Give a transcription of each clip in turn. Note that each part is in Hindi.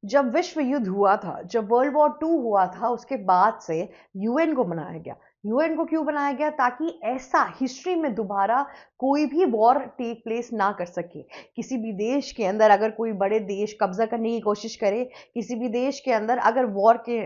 जब विश्व युद्ध हुआ था, जब वर्ल्ड वॉर टू हुआ था, उसके बाद से यूएन को बनाया गया। यूएन को क्यों बनाया गया? ताकि ऐसा हिस्ट्री में दोबारा कोई भी वॉर टेक प्लेस ना कर सके। किसी भी देश के अंदर अगर कोई बड़े देश कब्जा करने की कोशिश करे, किसी भी देश के अंदर अगर वॉर के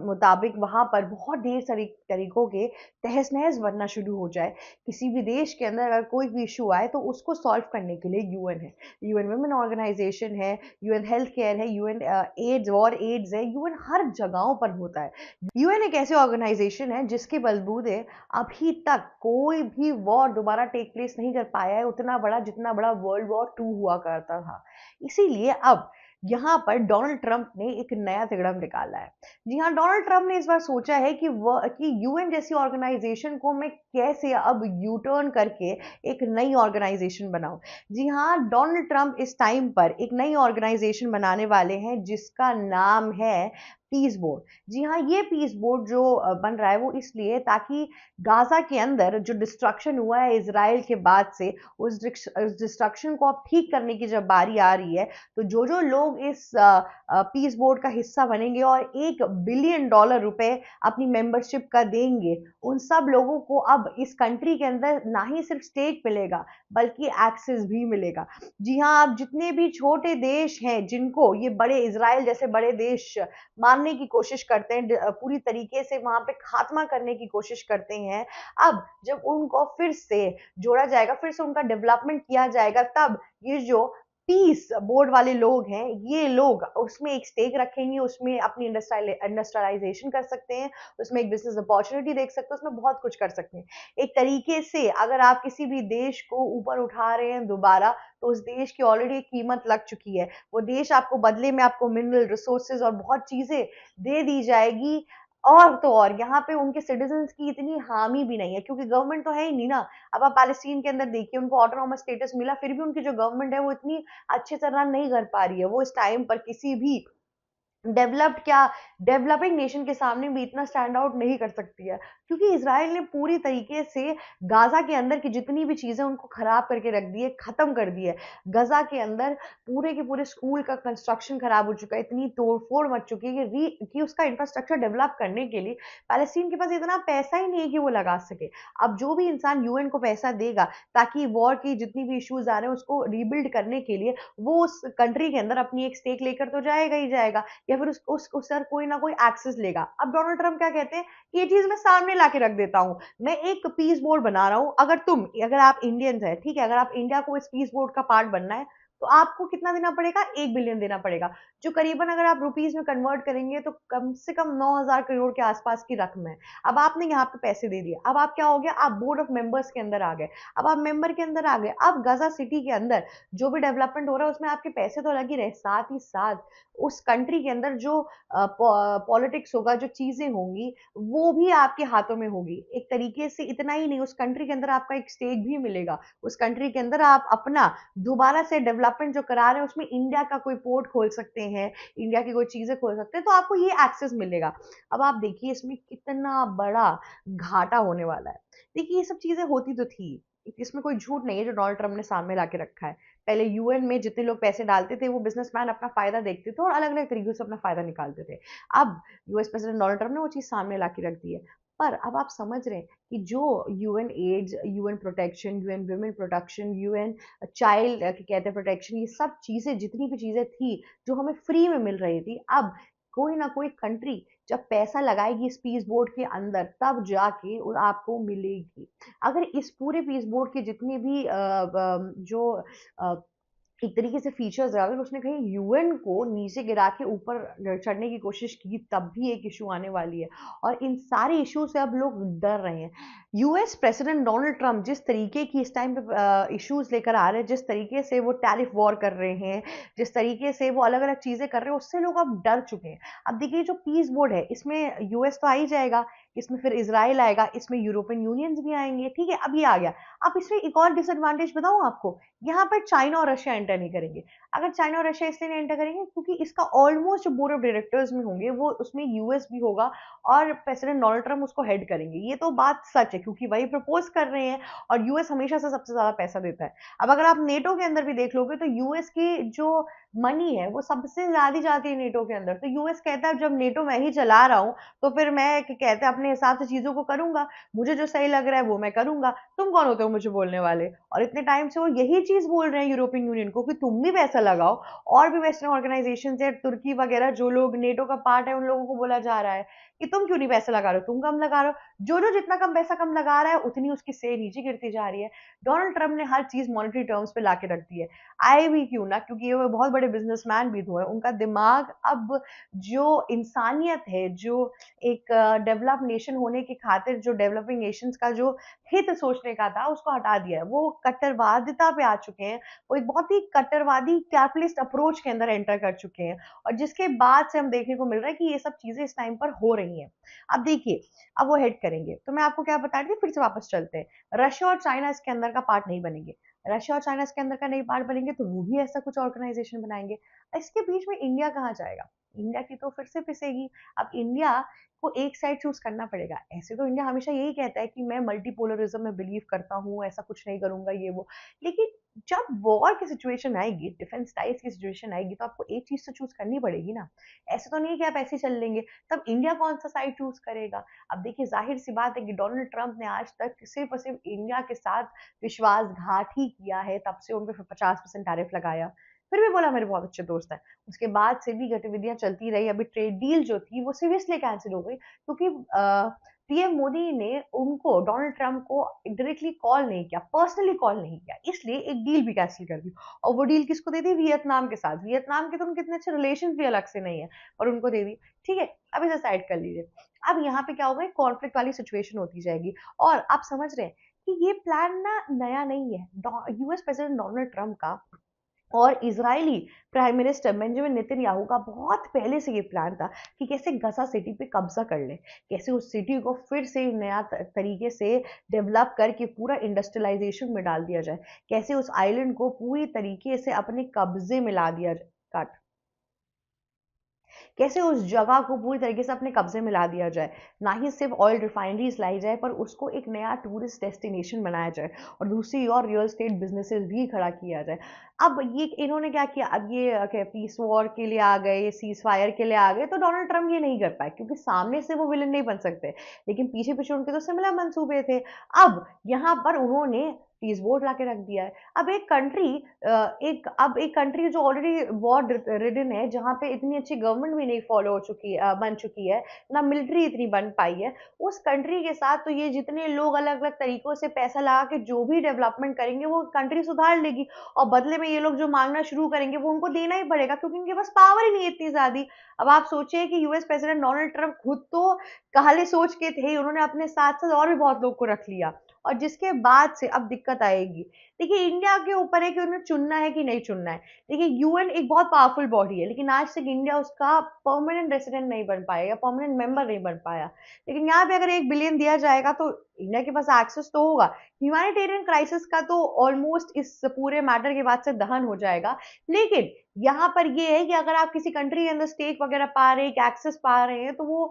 मुताबिक वहां पर बहुत ढेर सारी तरीकों के तहस नहस बनना शुरू हो जाए, किसी भी देश के अंदर अगर कोई भी इशू आए, तो उसको सॉल्व करने के लिए यूएन है। यूएन वुमेन ऑर्गेनाइजेशन है, यूएन हेल्थ केयर है, यूएन एड्स वॉर एड्स है, यूएन हर जगहों पर होता है। यूएन एक ऐसी ऑर्गेनाइजेशन है जिसके बलबूते अभी तक कोई भी वॉर दोबारा टेक प्लेस नहीं कर पाया है उतना बड़ा, जितना बड़ा वर्ल्ड वॉर टू हुआ करता था। इसीलिए अब यहाँ पर डोनाल्ड ट्रंप ने एक नया तिकड़म निकाला है। जी हाँ, डोनाल्ड ट्रंप ने इस बार सोचा है कि यूएन जैसी ऑर्गेनाइजेशन को मैं कैसे अब यू टर्न करके एक नई ऑर्गेनाइजेशन बनाऊं। जी हाँ, डोनाल्ड ट्रंप इस टाइम पर एक नई ऑर्गेनाइजेशन बनाने वाले हैं जिसका नाम है पीस बोर्ड। जी हाँ, ये पीस बोर्ड जो बन रहा है वो इसलिए ताकि गाजा के अंदर जो डिस्ट्रक्शन हुआ है इसराइल के बाद से, उस डिस्ट्रक्शन को अब ठीक करने की जब बारी आ रही है, तो जो जो लोग इस पीस बोर्ड का हिस्सा बनेंगे और $1 बिलियन रुपए अपनी मेंबरशिप का देंगे, उन सब लोगों को अब इस कंट्री के अंदर ना ही सिर्फ स्टेक मिलेगा बल्कि एक्सेस भी मिलेगा। जी हाँ, अब जितने भी छोटे देश हैं जिनको ये बड़े इसराइल जैसे बड़े देश मारने की कोशिश करते हैं, पूरी तरीके से वहां पे खात्मा करने की कोशिश करते हैं, अब जब उनको फिर से जोड़ा जाएगा, फिर से उनका डेवलपमेंट किया जाएगा, तब ये जो पीस बोर्ड वाले लोग हैं, ये लोग उसमें एक स्टेक रखेंगे, उसमें अपनी इंडस्ट्रियलाइजेशन कर सकते हैं, उसमें एक बिजनेस अपॉर्चुनिटी देख सकते हैं, उसमें बहुत कुछ कर सकते हैं। एक तरीके से अगर आप किसी भी देश को ऊपर उठा रहे हैं दोबारा, तो उस देश की ऑलरेडी एक कीमत लग चुकी है। वो देश आपको बदले में आपको मिनरल रिसोर्सेज और बहुत चीजें दे दी जाएगी। और तो और यहाँ पे उनके सिटीजन्स की इतनी हामी भी नहीं है, क्योंकि गवर्नमेंट तो है ही नहीं ना। अब आप पैलेस्टीन के अंदर देखिए, उनको ऑटोनॉमस स्टेटस मिला, फिर भी उनकी जो गवर्नमेंट है वो इतनी अच्छे से रन नहीं कर पा रही है। वो इस टाइम पर किसी भी डेवलप्ड क्या, डेवलपिंग नेशन के सामने भी इतना स्टैंड आउट नहीं कर सकती है, क्योंकि इसराइल ने पूरी तरीके से गाजा के अंदर की जितनी भी चीजें उनको खराब करके रख दी है, खत्म कर दी है। गाजा के अंदर पूरे के पूरे स्कूल का कंस्ट्रक्शन खराब हो चुका है, इतनी तोड़फोड़ मच चुकी है कि उसका इंफ्रास्ट्रक्चर डेवलप करने के लिए पैलेस्टीन के पास इतना पैसा ही नहीं है कि वो लगा सके। अब जो भी इंसान यूएन को पैसा देगा ताकि वॉर की जितनी भी इश्यूज आ रहे हैं उसको रीबिल्ड करने के लिए, वो उस कंट्री के अंदर अपनी एक स्टेक लेकर तो जाएगा ही जाएगा, या फिर उस सर कोई ना कोई एक्सेस लेगा। अब डोनाल्ड ट्रंप क्या कहते हैं, ये चीज मैं सामने लाके रख देता हूं, मैं एक पीस बोर्ड बना रहा हूं, अगर आप इंडियंस है, ठीक है, अगर आप इंडिया को इस पीस बोर्ड का पार्ट बनना है, तो आपको कितना देना पड़ेगा, 1 बिलियन देना पड़ेगा, जो करीबन अगर आप रुपीज में कन्वर्ट करेंगे तो कम से कम 9,000 करोड़ के आसपास की रकम है। अब आपने यहाँ पे पैसे दे दिए, अब आप क्या हो गया, आप बोर्ड ऑफ मेंबर्स के अंदर आ गए। अब आप मेंबर के अंदर आ गए, अब गाजा सिटी के अंदर जो भी डेवलपमेंट हो रहा है उसमें आपके पैसे तो लग ही रहे, साथ ही साथ उस कंट्री के अंदर जो पॉलिटिक्स होगा, जो चीजें होंगी, वो भी आपके हाथों में होगी। एक तरीके से इतना ही नहीं, उस कंट्री के अंदर आपका एक स्टेक भी मिलेगा, उस कंट्री के अंदर आप अपना दोबारा से डेवलपमेंट जो करा रहे हैं उसमें इंडिया का कोई पोर्ट खोल सकते हैं, इंडिया की कोई चीजें खोल सकते हैं, तो आपको ये एक्सेस मिलेगा। अब आप देखिए इसमें कितना बड़ा घाटा होने वाला है। देखिए ये सब चीजें होती तो थी, इसमें कोई झूठ नहीं है जो डोनाल्ड ट्रंप ने सामने ला के रखा है। पहले यूएन में जितने लोग पैसे डालते थे वो बिजनेसमैन अपना फायदा देखते थे और अलग अलग तरीकों से अपना फायदा निकालते थे। अब यूएस प्रेसिडेंट डोनाल्ड ट्रंप ने वो चीज सामने ला के रख दी है। पर अब आप समझ रहे हैं कि जो UN AIDS, UN protection, UN women protection, UN child कहते हैं प्रोटेक्शन, ये सब चीजें जितनी भी चीजें थी जो हमें फ्री में मिल रही थी, अब कोई ना कोई कंट्री जब पैसा लगाएगी इस पीस बोर्ड के अंदर, तब जाके आपको मिलेगी। अगर इस पूरे पीस बोर्ड के जितने भी जो एक तरीके से फीचर्स है, अगर उसने कहीं यूएन को नीचे गिरा के ऊपर चढ़ने की कोशिश की, तब भी एक इशू आने वाली है। और इन सारे इशू से अब लोग डर रहे हैं। यूएस प्रेसिडेंट डोनाल्ड ट्रंप जिस तरीके की इस टाइम पे इश्यूज लेकर आ रहे हैं, जिस तरीके से वो टैरिफ वॉर कर रहे हैं, जिस तरीके से वो अलग अलग चीजें कर रहे हैं, उससे लोग अब डर चुके हैं। अब देखिए जो पीस बोर्ड है इसमें यूएस तो आ ही जाएगा, इसमें फिर इसराइल आएगा, इसमें यूरोपियन यूनियंस भी आएंगे, ठीक है, अब ये आ गया। अब इसमें एक और डिसएडवांटेज बताऊं आपको, यहाँ पर चाइना और रशिया एंटर नहीं करेंगे। अगर चाइना और रशिया इसलिए नहीं एंटर करेंगे क्योंकि इसका ऑलमोस्ट बोर्ड ऑफ डायरेक्टर्स में होंगे, वो उसमें यूएस भी होगा और प्रेसिडेंट डोनाल्ड ट्रंप उसको हेड करेंगे। ये तो बात सच है क्योंकि वही प्रपोज कर रहे हैं और यूएस हमेशा से सबसे ज्यादा पैसा देता है। अब अगर आप नेटो के अंदर भी देख लोगे तो यूएस की जो मनी है वो सबसे ज्यादा जाती है नेटो के अंदर। तो यूएस कहता है जब नेटो मैं ही चला रहा हूँ तो फिर मैं कहते हैं अपने हिसाब से चीजों को करूंगा, मुझे जो सही लग रहा है वो मैं करूंगा, तुम कौन होते हो मुझे बोलने वाले। और इतने टाइम से वो यही चीज बोल रहे हैं यूरोपियन यूनियन को कि तुम भी पैसा लगाओ। और भी वेस्टर्न ऑर्गेनाइजेशन है, तुर्की वगैरह जो लोग नेटो का पार्ट है, उन लोगों को बोला जा रहा है कि तुम क्यों नहीं पैसा लगा रहे हो, तुम कम लगा रहे हो। जो जो जितना कम पैसा कम लगा रहा है उतनी उसकी से नीचे गिरती जा रही है। डोनाल्ड ट्रंप ने हर चीज मॉनेटरी टर्म्स पे लाके रख दी है। आए भी क्यों ना, क्योंकि ये बहुत बड़े बिजनेसमैन भी तो है, उनका दिमाग अब जो इंसानियत है, जो एक डेवलप नेशन होने की खातिर जो डेवलपिंग नेशंस का जो हित सोचने का था उसको हटा दिया है। वो कट्टरवादिता पे आ चुके हैं, वो एक बहुत ही कट्टरवादी कैपिटलिस्ट अप्रोच के अंदर एंटर कर चुके हैं। और जिसके बाद से हम देखने को मिल रहा है कि ये सब चीजें इस टाइम पर हो रही हैं। अब देखिए, अब वो हेड करेंगे तो मैं आपको क्या बता रही थी, फिर से वापस चलते हैं। रशिया और चाइना इसके अंदर का पार्ट नहीं बनेंगे। रशिया और चाइना इसके अंदर का नहीं पार्ट बनेंगे तो वो भी ऐसा कुछ ऑर्गेनाइजेशन बनाएंगे। इसके बीच में इंडिया कहाँ जाएगा? इंडिया की तो फिर से पिसेगी। अब इंडिया को एक साइड चूज करना पड़ेगा। ऐसे तो इंडिया हमेशा यही कहता है कि मैं मल्टीपोलरिज्म में बिलीव करता हूँ, ऐसा कुछ नहीं करूंगा ये वो। लेकिन जब वॉर की सिचुएशन आएगी, डिफेंस टाइप की सिचुएशन आएगी, तो आपको एक चीज तो चूज करनी पड़ेगी ना। ऐसे तो नहीं कि आप ऐसे चल लेंगे। तब इंडिया कौन सा साइड चूज करेगा? अब देखिए, जाहिर सी बात है कि डोनाल्ड ट्रंप ने आज तक सिर्फ और सिर्फ इंडिया के साथ विश्वासघात ही किया है। तब से उन पर 50% टैरिफ लगाया, फिर भी बोला मेरे बहुत अच्छे दोस्त हैं। उसके बाद से भी गतिविधियां चलती रही। अभी ट्रेड डील जो थी वो सिर्फ इसलिए कैंसिल हो गई क्योंकि पीएम मोदी ने उनको, डोनाल्ड ट्रंप को डायरेक्टली कॉल नहीं किया, पर्सनली कॉल नहीं किया, इसलिए एक डील भी कैंसिल कर दी। और वो डील किसको दे दी? वियतनाम के साथ। वियतनाम के तो उनके इतने अच्छे रिलेशन भी अलग से नहीं है, और उनको दे दी। ठीक है, अब इसे साइड कर लीजिए। अब यहाँ पे क्या होगा, कॉन्फ्लिक्ट वाली सिचुएशन होती जाएगी। और आप समझ रहे हैं कि ये प्लान ना नया नहीं है। यूएस प्रेसिडेंट डोनाल्ड ट्रंप का और Israeli prime minister Benjamin Netanyahu का बहुत पहले से ये प्लान था कि कैसे गजा सिटी पे कब्जा कर ले, कैसे उस सिटी को फिर से नया तरीके से डेवलप करके पूरा इंडस्ट्रियलाइजेशन में डाल दिया जाए, कैसे उस आइलैंड को पूरी तरीके से अपने कब्जे में ला दिया जाए, काट कैसे उस जगह को पूरी तरीके से अपने कब्जे में ला दिया जाए। ना ही सिर्फ ऑयल रिफाइनरीज लाई जाए, पर उसको एक नया टूरिस्ट डेस्टिनेशन बनाया जाए, और दूसरी और रियल स्टेट बिजनेसेस भी खड़ा किया जाए। अब ये इन्होंने क्या किया, अब ये क्या पीस वॉर के लिए आ गए, सीज फायर के लिए आ गए, तो डोनाल्ड ट्रंप ये नहीं कर पाए क्योंकि सामने से वो विलन नहीं बन सकते, लेकिन पीछे पीछे उनके तो सिमिलर मंसूबे थे। अब यहाँ पर उन्होंने पीस बोर्ड ला के रख दिया है। अब एक कंट्री, एक कंट्री जो ऑलरेडी वॉर रिडन है, जहाँ पे इतनी अच्छी गवर्नमेंट भी नहीं फॉलो हो चुकी है, बन चुकी है, ना मिलिट्री इतनी बन पाई है, उस कंट्री के साथ तो ये जितने लोग अलग अलग तरीकों से पैसा लगा के जो भी डेवलपमेंट करेंगे वो कंट्री सुधार लेगी। और बदले में ये लोग जो मांगना शुरू करेंगे वो उनको देना ही पड़ेगा, क्योंकि इनके पास पावर ही नहीं है इतनी ज्यादा। अब आप सोचिए कि यूएस प्रेसिडेंट डोनाल्ड ट्रंप खुद तो काले सोच के थे, उन्होंने अपने साथ साथ और भी बहुत लोग को रख लिया, और जिसके बाद से अब दिक्कत आएगी। देखिए, इंडिया के ऊपर है कि उन्हें चुनना है कि नहीं चुनना है। देखिए, यूएन एक बहुत पावरफुल बॉडी है, लेकिन आज तक इंडिया उसका परमानेंट रेसिडेंट नहीं बन पाया या परमानेंट मेंबर नहीं बन पाया। लेकिन यहाँ पे अगर 1 बिलियन दिया जाएगा तो इंडिया के पास एक्सेस तो होगा। ह्यूमैनिटेरियन क्राइसिस का तो ऑलमोस्ट इस पूरे मैटर के बाद से दहन हो जाएगा। लेकिन यहाँ पर ये है कि अगर आप किसी कंट्री के अंदर स्टेक वगैरह पा रहे हैं, एक्सेस पा रहे हैं, तो वो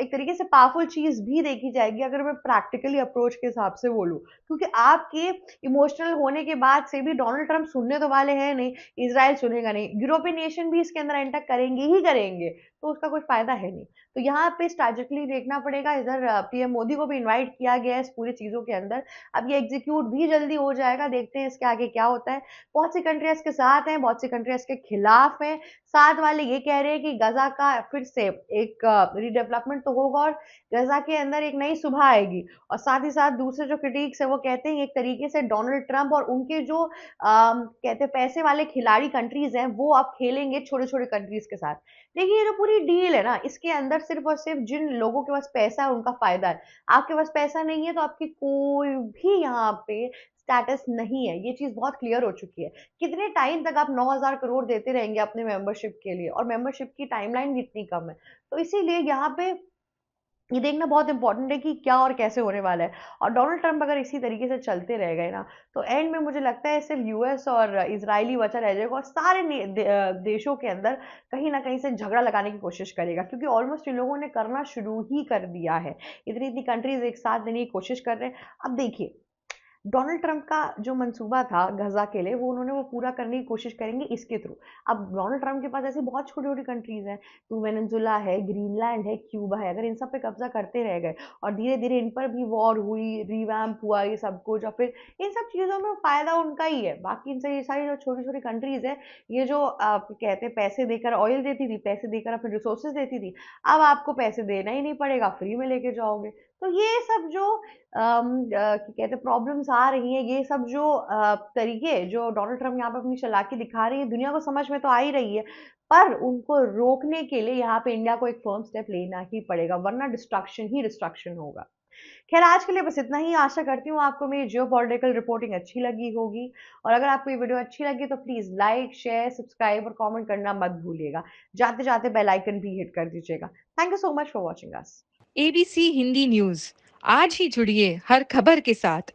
एक तरीके से पावरफुल चीज भी देखी जाएगी, अगर मैं प्रैक्टिकली अप्रोच के हिसाब से बोलूं। क्योंकि आपके इमोशनल होने के बाद से भी डोनाल्ड ट्रंप सुनने तो वाले हैं नहीं, इसराइल सुनेगा नहीं, यूरोपियन नेशन भी इसके अंदर एंटर करेंगे ही करेंगे, तो उसका कोई फायदा है नहीं। तो यहाँ पे स्ट्रैटेजिकली देखना पड़ेगा। इधर पीएम मोदी को भी इनवाइट किया गया है इस पूरी चीजों के अंदर। अब ये एग्जीक्यूट भी जल्दी हो जाएगा, देखते हैं इसके आगे क्या होता है। बहुत सी कंट्रियां इसके साथ हैं, बहुत सी कंट्रियां इसके खिलाफ हैं। साथ वाले ये कह रहे हैं कि गजा का फिर से एक रीडेवलपमेंट तो होगा, और गजा के अंदर एक नई सुबह आएगी। और साथ ही साथ दूसरे जो क्रिटिक्स है वो कहते हैं एक तरीके से डोनाल्ड ट्रंप और उनके जो कहते हैं पैसे वाले खिलाड़ी कंट्रीज हैं, वो अब खेलेंगे छोटे छोटे कंट्रीज के साथ। देखिए, ये जो पूरी डील है ना, इसके अंदर सिर्फ और सिर्फ जिन लोगों के पास पैसा है उनका फायदा है। आपके पास पैसा नहीं है तो आपकी कोई भी यहाँ पे स्टेटस नहीं है। ये चीज बहुत क्लियर हो चुकी है। कितने टाइम तक आप 9,000 करोड़ देते रहेंगे अपने मेंबरशिप के लिए, और मेंबरशिप की टाइमलाइन भी इतनी कम है। तो इसीलिए यहाँ पे ये देखना बहुत इंपॉर्टेंट है कि क्या और कैसे होने वाला है। और डोनाल्ड ट्रंप अगर इसी तरीके से चलते रह गए ना, तो एंड में मुझे लगता है सिर्फ यूएस और इजरायली बचा रह जाएगा, और सारे देशों के अंदर कहीं ना कहीं से झगड़ा लगाने की कोशिश करेगा, क्योंकि ऑलमोस्ट इन लोगों ने करना शुरू ही कर दिया है। इतनी इतनी कंट्रीज एक साथ देने की कोशिश कर रहे हैं। अब देखिए, डोनाल्ड ट्रंप का जो मंसूबा था गज़ा के लिए, वो उन्होंने वो पूरा करने की कोशिश करेंगे इसके थ्रू। अब डोनाल्ड ट्रंप के पास ऐसी बहुत छोटी-छोटी कंट्रीज़ हैं, तो वेनेजुला है, ग्रीनलैंड है, क्यूबा है, अगर इन सब पे कब्ज़ा करते रह गए और धीरे-धीरे इन पर भी वॉर हुई, रिवैम्प हुआ ये सब कुछ, और फिर इन सब चीज़ों में फ़ायदा उनका ही है। बाकी इनसे ये सारी जो छोटी-छोटी कंट्रीज़ हैं, ये जो कहते हैं पैसे देकर ऑयल देती थी, पैसे देकर अपने रिसोर्सेज़ देती थी, अब आपको पैसे देना ही नहीं पड़ेगा, फ्री में लेके जाओगे। तो ये सब जो कहते हैं प्रॉब्लम्स आ रही हैं, ये सब जो तरीके जो डोनाल्ड ट्रम्प यहाँ पे अपनी चालाकी दिखा रही है, दुनिया को समझ में तो आ ही रही है, पर उनको रोकने के लिए यहाँ पे इंडिया को एक फर्म स्टेप लेना ही पड़ेगा, वरना डिस्ट्रक्शन ही डिस्ट्रक्शन होगा। खैर आज के लिए बस इतना ही। आशा करती हूँ आपको मेरी जियोपॉलिटिकल रिपोर्टिंग अच्छी लगी होगी, और अगर आपको ये वीडियो अच्छी लगी तो प्लीज़ लाइक, शेयर, सब्सक्राइब और कमेंट करना मत भूलिएगा। जाते-जाते बेल आइकन भी हिट कर दीजिएगा। Thank you so much for watching us. ABC Hindi news आज ही जुड़िए हर खबर के साथ।